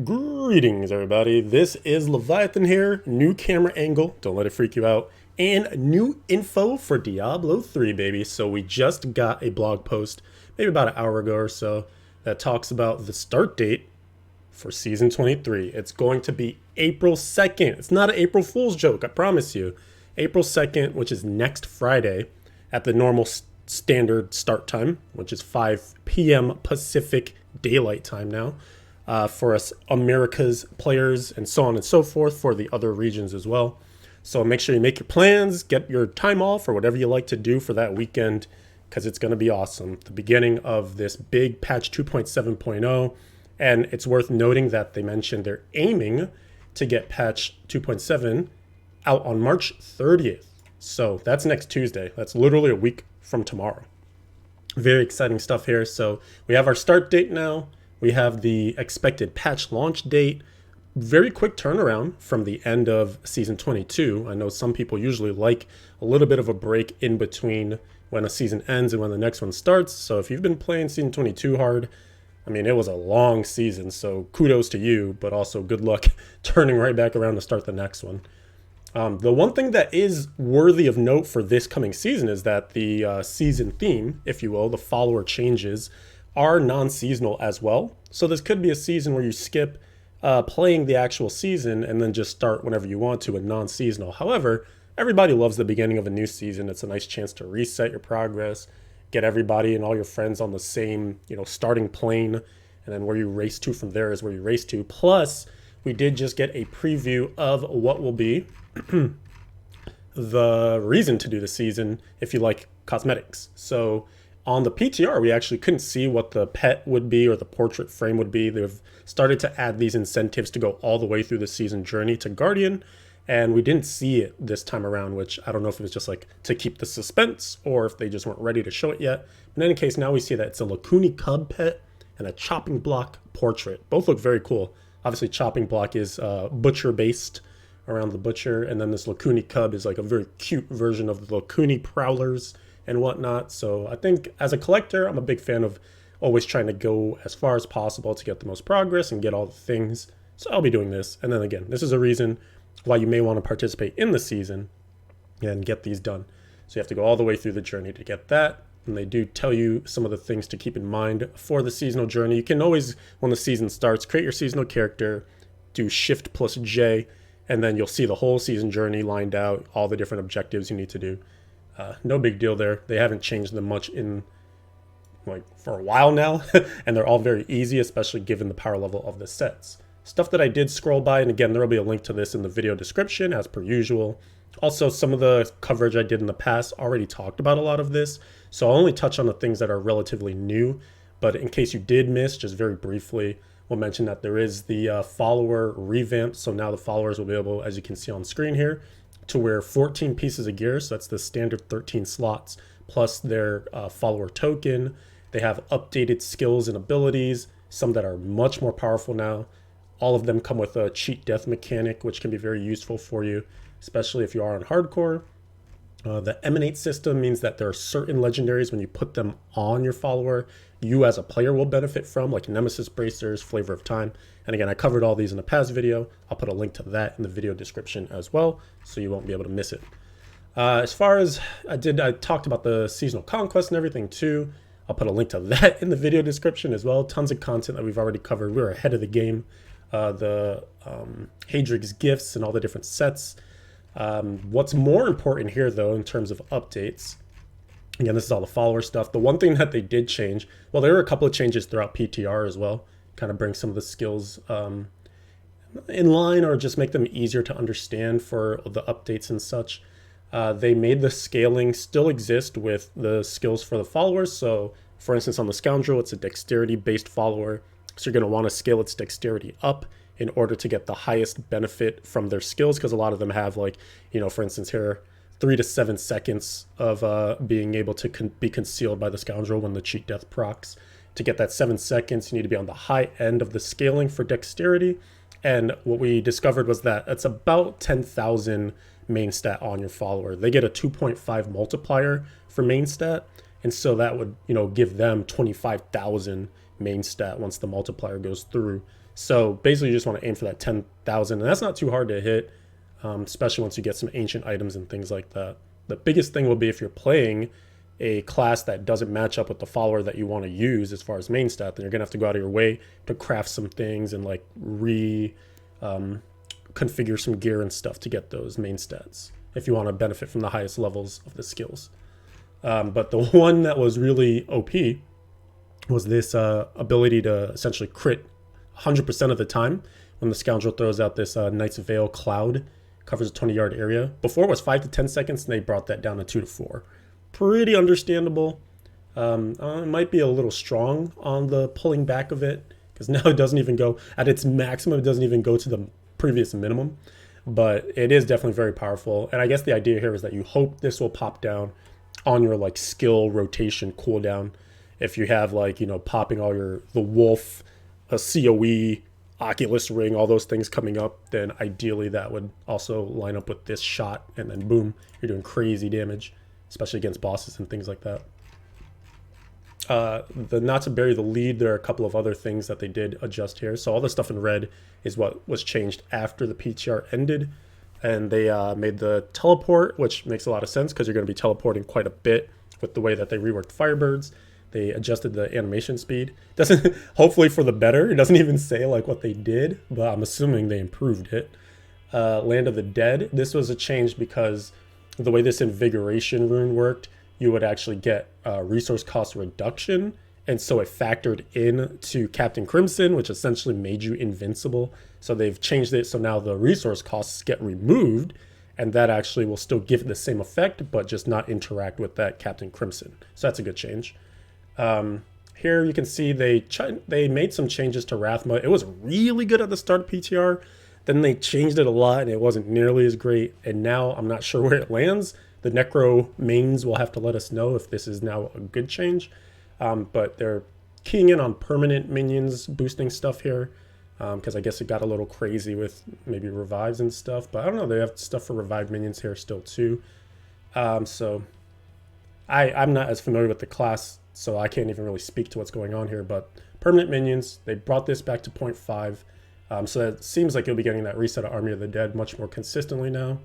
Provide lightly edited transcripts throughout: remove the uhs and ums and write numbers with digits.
Greetings, everybody. This is Leviathan here. New camera angle, don't let it freak you out. And new info for Diablo 3, baby. So we just got a blog post, maybe about an hour ago or so, that talks about the start date for Season 23. It's going to be April 2nd. It's not an April Fool's joke, I promise you. April 2nd, which is next Friday, at the normal standard start time, which is 5 p.m. Pacific Daylight Time now. For us America's players and so on and so forth for the other regions as well. So make sure you make your plans, get your time off or whatever you like to do for that weekend, because it's going to be awesome. The beginning of this big patch 2.7.0, and it's worth noting that they mentioned they're aiming to get patch 2.7 out on March 30th. So that's next Tuesday. That's literally a week from tomorrow. Very exciting stuff here. So we have our start date now. We have the expected patch launch date. Very quick turnaround from the end of Season 22. I know some people usually like a little bit of a break in between when a season ends and when the next one starts. So if you've been playing Season 22 hard, I mean, it was a long season, so kudos to you, but also good luck turning right back around to start the next one. The one thing that is worthy of note for this coming season is that the season theme, if you will, the follower changes, are non-seasonal as well. So this could be a season where you skip playing the actual season and then just start whenever you want to with non-seasonal. However, everybody loves the beginning of a new season. It's a nice chance to reset your progress, get everybody and all your friends on the same, starting plane, and then where you race to from there is where you race to. Plus, we did just get a preview of what will be the reason to do the season if you like cosmetics. So on the PTR, we actually couldn't see what the pet would be or the portrait frame would be. They've started to add these incentives to go all the way through the season journey to Guardian, and we didn't see it this time around, which I don't know if it was just like to keep the suspense or if they just weren't ready to show it yet. But in any case, now we see that it's a Lacuni Cub pet and a chopping block portrait. Both look very cool. Obviously, chopping block is butcher-based around the butcher, and then this Lacuni Cub is like a very cute version of the Lacuni Prowlers and whatnot. So I think as a collector, I'm a big fan of always trying to go as far as possible to get the most progress and get all the things. So I'll be doing this. And then again, this is a reason why you may want to participate in the season and get these done. So you have to go all the way through the journey to get that. And they do tell you some of the things to keep in mind for the seasonal journey. You can always, when the season starts, create your seasonal character, do Shift plus J, and then you'll see the whole season journey lined out, all the different objectives you need to do. No big deal there. They haven't changed them much in for a while now, and they're all very easy, especially given the power level of the sets. Stuff that I did scroll by, and again, there will be a link to this in the video description as per usual. Also, some of the coverage I did in the past already talked about a lot of this, so I'll only touch on the things that are relatively new, but in case you did miss, just very briefly, we'll mention that there is the follower revamp, so now the followers will be able, as you can see on screen here, to wear 14 pieces of gear, so that's the standard 13 slots, plus their follower token. They have updated skills and abilities, some that are much more powerful now. All of them come with a cheat death mechanic, which can be very useful for you, especially if you are on hardcore. The Emanate system means that there are certain legendaries, when you put them on your follower, you as a player will benefit from, like Nemesis Bracers, Flavor of Time. And again, I covered all these in a past video. I'll put a link to that in the video description as well, so you won't be able to miss it. As far as I talked about the seasonal conquest and everything too. I'll put a link to that in the video description as well. Tons of content that we've already covered. We're ahead of the game. The Hadrig's gifts and all the different sets. What's more important here, though, in terms of updates, again, this is all the follower stuff. The one thing that they did change, well, there were a couple of changes throughout PTR as well, kind of bring some of the skills in line or just make them easier to understand for the updates and such. They made the scaling still exist with the skills for the followers. So, for instance, on the Scoundrel, it's a dexterity-based follower. So you're going to want to scale its dexterity up in order to get the highest benefit from their skills, because a lot of them have, like, for instance here, 3 to 7 seconds of being able to be concealed by the Scoundrel when the cheat death procs. To get that 7 seconds, you need to be on the high end of the scaling for dexterity. And what we discovered was that it's about 10,000 main stat on your follower. They get a 2.5 multiplier for main stat, and so that would give them 25,000 main stat once the multiplier goes through. So basically you just want to aim for that 10,000, and that's not too hard to hit, especially once you get some ancient items and things like that. The biggest thing will be if you're playing a class that doesn't match up with the follower that you want to use as far as main stat, then you're gonna have to go out of your way to craft some things and like configure some gear and stuff to get those main stats if you want to benefit from the highest levels of the skills. But the one that was really OP was this ability to essentially crit 100% of the time when the scoundrel throws out this Knight's Veil cloud, covers a 20-yard area. Before it was 5 to 10 seconds, and they brought that down to 2 to 4. Pretty understandable. It might be a little strong on the pulling back of it, because now it doesn't even go at its maximum. It doesn't even go to the previous minimum, but it is definitely very powerful. And I guess the idea here is that you hope this will pop down on your like skill rotation cooldown. If you have like, you know, popping all the wolf, a COE, Oculus ring, all those things coming up, then ideally that would also line up with this shot, and then boom, you're doing crazy damage, especially against bosses and things like that. Not to bury the lead, there are a couple of other things that they did adjust here. So all the stuff in red is what was changed after the PTR ended, and they made the teleport, which makes a lot of sense because you're going to be teleporting quite a bit with the way that they reworked Firebirds. They adjusted the animation speed. Doesn't, hopefully for the better. It doesn't even say like what they did, but I'm assuming they improved it. Land of the Dead. This was a change because the way this invigoration rune worked, you would actually get resource cost reduction, and so it factored in to Captain Crimson, which essentially made you invincible. So they've changed it so now the resource costs get removed, and that actually will still give it the same effect, but just not interact with that Captain Crimson. So that's a good change. Here you can see they made some changes to Rathma. It was really good at the start of PTR. Then they changed it a lot, and it wasn't nearly as great. And now I'm not sure where it lands. The Necro mains will have to let us know if this is now a good change. But they're keying in on permanent minions boosting stuff here, because I guess it got a little crazy with maybe revives and stuff. But I don't know, they have stuff for revived minions here still too. So I'm not as familiar with the class, so I can't even really speak to what's going on here. But permanent minions, they brought this back to 0.5. So it seems like you'll be getting that reset of Army of the Dead much more consistently now.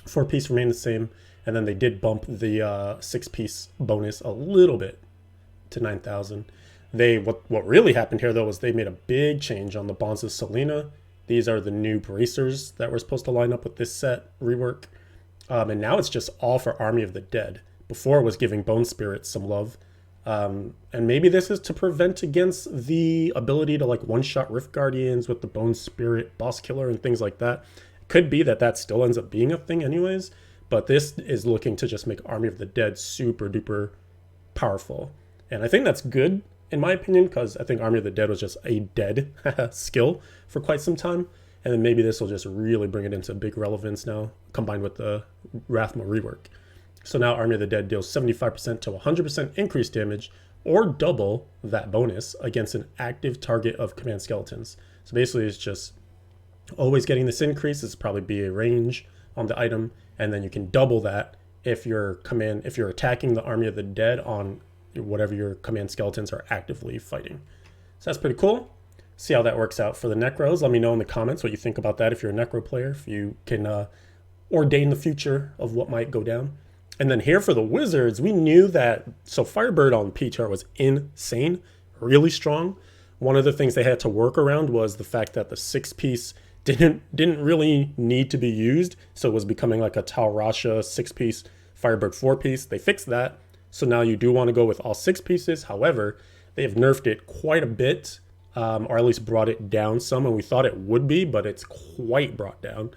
4-piece remained the same, and then they did bump the 6-piece bonus a little bit to 9,000. What really happened here though was they made a big change on the Bonds of Selena. These are the new bracers that were supposed to line up with this set rework, and now it's just all for Army of the Dead. Before it was giving Bone Spirits some love, and maybe this is to prevent against the ability to like one-shot Rift Guardians with the Bone Spirit boss killer and things like that. Could be that still ends up being a thing anyways, but this is looking to just make Army of the Dead super duper powerful. And I think that's good in my opinion, because I think Army of the Dead was just a dead skill for quite some time. And then maybe this will just really bring it into big relevance now, combined with the Rathma rework. So now Army of the Dead deals 75% to 100% increased damage, or double that bonus against an active target of command skeletons. So basically it's just always getting this increase. This probably be a range on the item, and then you can double that if you're attacking the Army of the Dead on whatever your command skeletons are actively fighting. So that's pretty cool. See how that works out for the Necros. Let me know in the comments what you think about that if you're a Necro player, if you can ordain the future of what might go down. And then here for the Wizards, we knew that, so Firebird on PTR was insane, really strong. One of the things they had to work around was the fact that the 6-piece didn't really need to be used, so it was becoming like a Tal Rasha 6-piece, Firebird 4-piece. They fixed that, so now you do want to go with all 6 pieces. However, they have nerfed it quite a bit, or at least brought it down some, and we thought it would be, but it's quite brought down.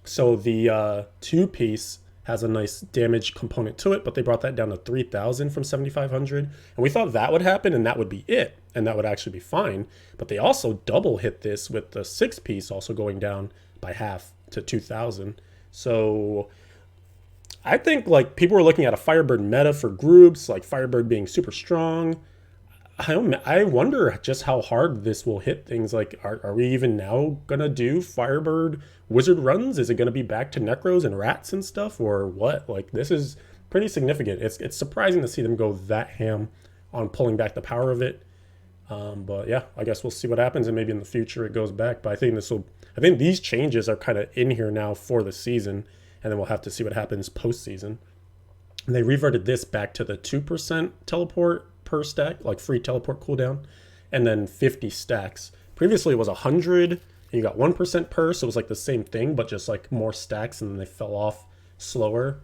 So the 2-piece has a nice damage component to it, but they brought that down to 3,000 from 7,500. And we thought that would happen and that would be it, and that would actually be fine. But they also double hit this with the 6-piece also going down by half to 2,000. So I think like people were looking at a Firebird meta for groups, like Firebird being super strong. I wonder just how hard this will hit things. Like, are we even now gonna do Firebird wizard runs? Is it gonna be back to Necros and Rats and stuff, or what? Like, this is pretty significant. It's surprising to see them go that ham on pulling back the power of it. But yeah, I guess we'll see what happens, and maybe in the future it goes back. But I think these changes are kind of in here now for the season, and then we'll have to see what happens postseason. And they reverted this back to the 2% teleport per stack, like free teleport cooldown, and then 50 stacks. Previously it was 100, and you got 1% per, so it was like the same thing, but just like more stacks, and then they fell off slower.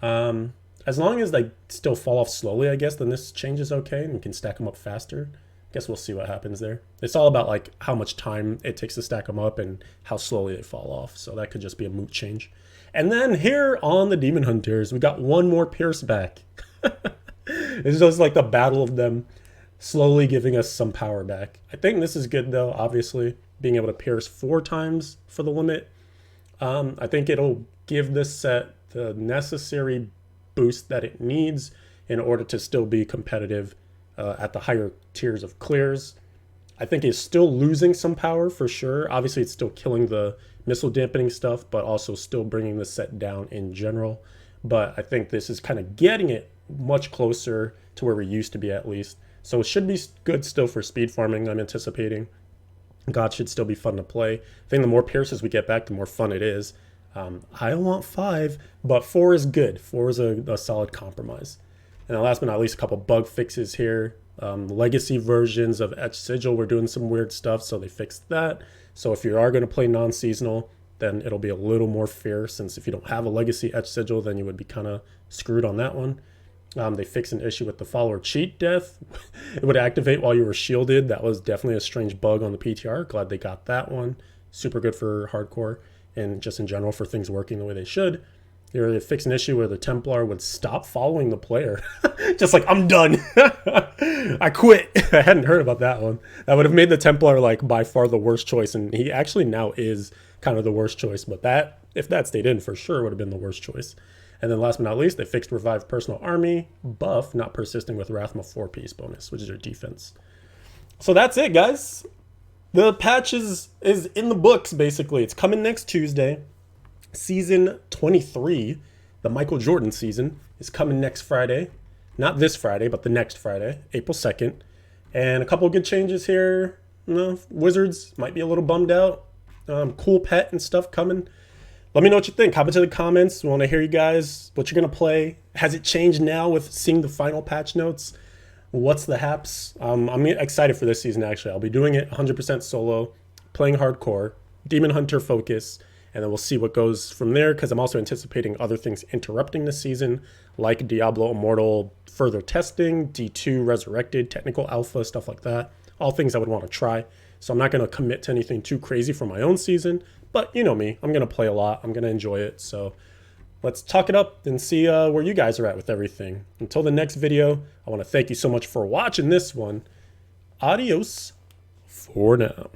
As long as they still fall off slowly, I guess, then this change is okay, and you can stack them up faster. Guess we'll see what happens there. It's all about like how much time it takes to stack them up and how slowly they fall off. So that could just be a moot change. And then here on the Demon Hunters, we got one more Pierce back. It's just like the battle of them slowly giving us some power back. I think this is good though, obviously. Being able to pierce 4 times for the limit. I think it'll give this set the necessary boost that it needs in order to still be competitive at the higher tiers of clears. I think it's still losing some power for sure. Obviously, it's still killing the missile dampening stuff, but also still bringing the set down in general. But I think this is kind of getting it much closer to where we used to be at least. So it should be good still for speed farming, I'm anticipating. God should still be fun to play. I think the more pierces we get back, the more fun it is. I want 5, but 4 is good. 4 is a solid compromise. And last but not least, a couple bug fixes here. Legacy versions of Etched Sigil were doing some weird stuff, so they fixed that. So if you are going to play non-seasonal, then it'll be a little more fair, since if you don't have a Legacy Etched Sigil, then you would be kind of screwed on that one. They fixed an issue with the follower cheat death. It would activate while you were shielded. That was definitely a strange bug on the PTR. Glad they got that one. Super good for hardcore and just in general for things working the way they should. They fixed an issue where the Templar would stop following the player. Just like, I'm done. I quit. I hadn't heard about that one. That would have made the Templar like by far the worst choice. And he actually now is kind of the worst choice. But that, if that stayed in, for sure would have been the worst choice. And then last but not least, they fixed Revive Personal Army buff, not persisting with Rathma 4-piece bonus, which is your defense. So that's it, guys. The patch is in the books, basically. It's coming next Tuesday. Season 23, the Michael Jordan season, is coming next Friday. Not this Friday, but the next Friday, April 2nd. And a couple of good changes here. Wizards might be a little bummed out. Cool pet and stuff coming. Let me know what you think. Comment in the comments. We want to hear you guys, what you're going to play. Has it changed now with seeing the final patch notes? What's the haps? I'm excited for this season, actually. I'll be doing it 100% solo, playing hardcore, Demon Hunter focus, and then we'll see what goes from there, because I'm also anticipating other things interrupting this season, like Diablo Immortal further testing, D2 Resurrected, Technical Alpha, stuff like that. All things I would want to try. So I'm not going to commit to anything too crazy for my own season, but you know me. I'm going to play a lot. I'm going to enjoy it. So let's talk it up and see where you guys are at with everything. Until the next video, I want to thank you so much for watching this one. Adios for now.